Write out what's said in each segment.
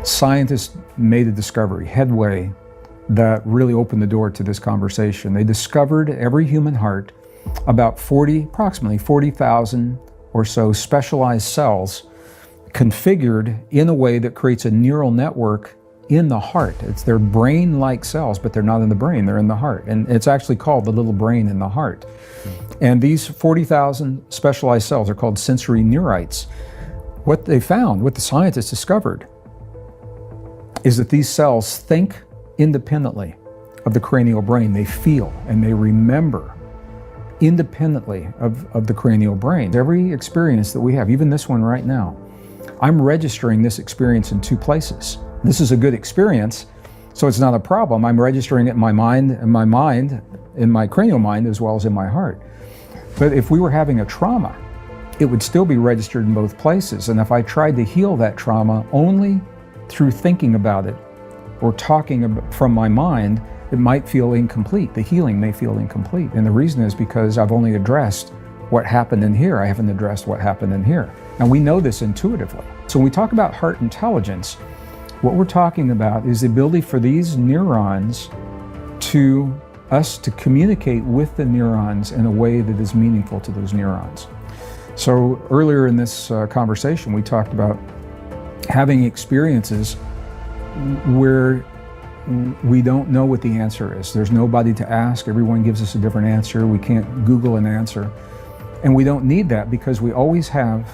scientists made a discovery, headway, that really opened the door to this conversation. They discovered every human heart, approximately 40,000 or so specialized cells configured in a way that creates a neural network in the heart. They're brain-like cells, but they're not in the brain, they're in the heart. And it's actually called the little brain in the heart. And these 40,000 specialized cells are called sensory neurites. What they found, what the scientists discovered, is that these cells think independently of the cranial brain. They feel and they remember independently of the cranial brain. Every experience that we have, even this one right now, I'm registering this experience in two places. This is a good experience, so it's not a problem. I'm registering it in my mind, in my cranial mind, as well as in my heart. But if we were having a trauma, it would still be registered in both places. And if I tried to heal that trauma only through thinking about it or talking from my mind, it might feel incomplete. The healing may feel incomplete. And the reason is because I've only addressed what happened in here. I haven't addressed what happened in here. And we know this intuitively. So when we talk about heart intelligence, what we're talking about is the ability for these neurons to communicate with the neurons in a way that is meaningful to those neurons. So earlier in this conversation, we talked about having experiences where we don't know what the answer is. There's nobody to ask. Everyone gives us a different answer. We can't Google an answer. And we don't need that because we always have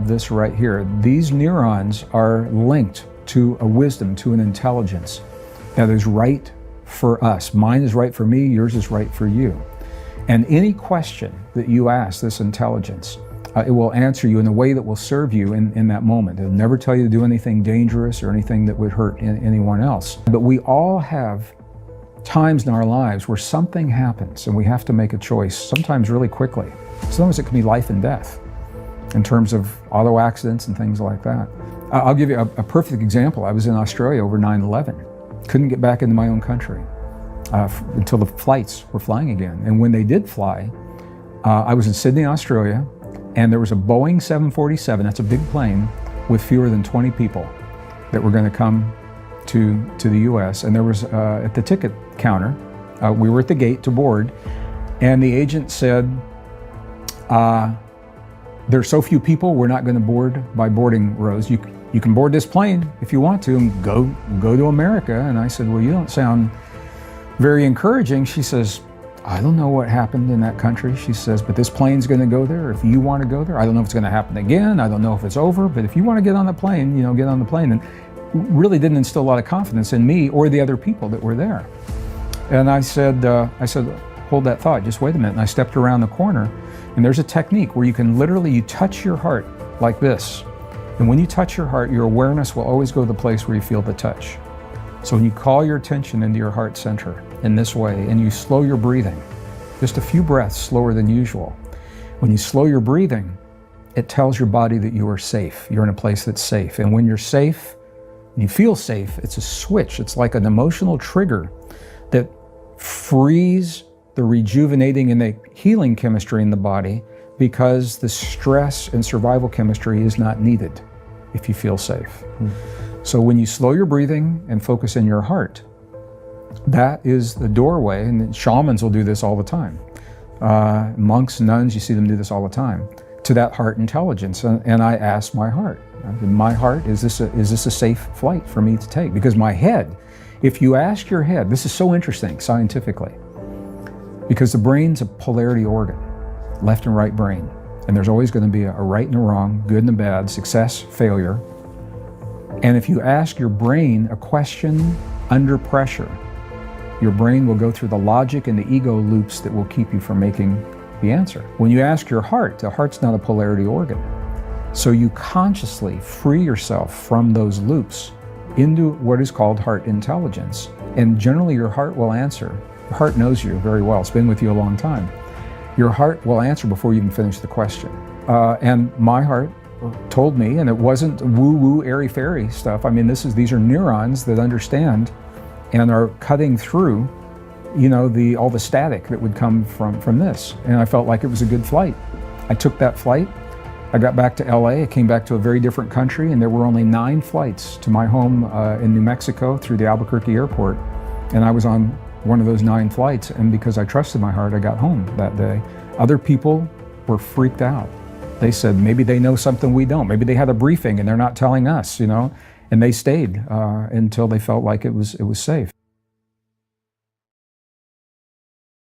this right here. These neurons are linked to a wisdom, to an intelligence that is right for us. Mine is right for me, yours is right for you. And any question that you ask this intelligence, it will answer you in a way that will serve you in that moment. It'll never tell you to do anything dangerous or anything that would hurt anyone else. But we all have times in our lives where something happens and we have to make a choice, sometimes really quickly. Sometimes it can be life and death in terms of auto accidents and things like that. I'll give you a perfect example. I was in Australia over 9/11. Couldn't get back into my own country until the flights were flying again. And when they did fly, I was in Sydney, Australia, and there was a Boeing 747, that's a big plane, with fewer than 20 people that were going to come to the US. And there was, at the ticket counter, we were at the gate to board, and the agent said, there's so few people, we're not going to board by boarding rows. You can board this plane if you want to and go to America. And I said, well, you don't sound very encouraging. She says, I don't know what happened in that country. She says, but this plane's going to go there if you want to go there. I don't know if it's going to happen again. I don't know if it's over, but if you want to get on the plane, get on the plane. And really didn't instill a lot of confidence in me or the other people that were there. And I said, hold that thought, just wait a minute. And I stepped around the corner, and there's a technique where you can you touch your heart like this. And when you touch your heart, your awareness will always go to the place where you feel the touch. So when you call your attention into your heart center in this way, and you slow your breathing, just a few breaths slower than usual. When you slow your breathing, it tells your body that you are safe. You're in a place that's safe. And when you're safe, and you feel safe, it's a switch. It's like an emotional trigger that frees the rejuvenating and the healing chemistry in the body, because the stress and survival chemistry is not needed if you feel safe. So when you slow your breathing and focus in your heart, that is the doorway, and shamans will do this all the time. Monks, nuns, you see them do this all the time, to that heart intelligence. And I asked my heart, is this a safe flight for me to take? Because my head, if you ask your head, this is so interesting scientifically, because the brain's a polarity organ, left and right brain. And there's always going to be a right and a wrong, good and a bad, success, failure. And if you ask your brain a question under pressure, your brain will go through the logic and the ego loops that will keep you from making the answer. When you ask your heart, the heart's not a polarity organ. So you consciously free yourself from those loops into what is called heart intelligence. And generally your heart will answer. Your heart knows you very well. It's been with you a long time. Your heart will answer before you even finish the question. And my heart told me, and it wasn't woo-woo, airy-fairy stuff. I mean, these are neurons that understand and are cutting through, all the static that would come from this. And I felt like it was a good flight. I took that flight. I got back to LA, I came back to a very different country, and there were only 9 flights to my home in New Mexico through the Albuquerque airport. And I was on one of those 9 flights, and because I trusted my heart, I got home that day. Other people were freaked out. They said, maybe they know something we don't. Maybe they had a briefing and they're not telling us, you know, and they stayed until they felt like it was safe.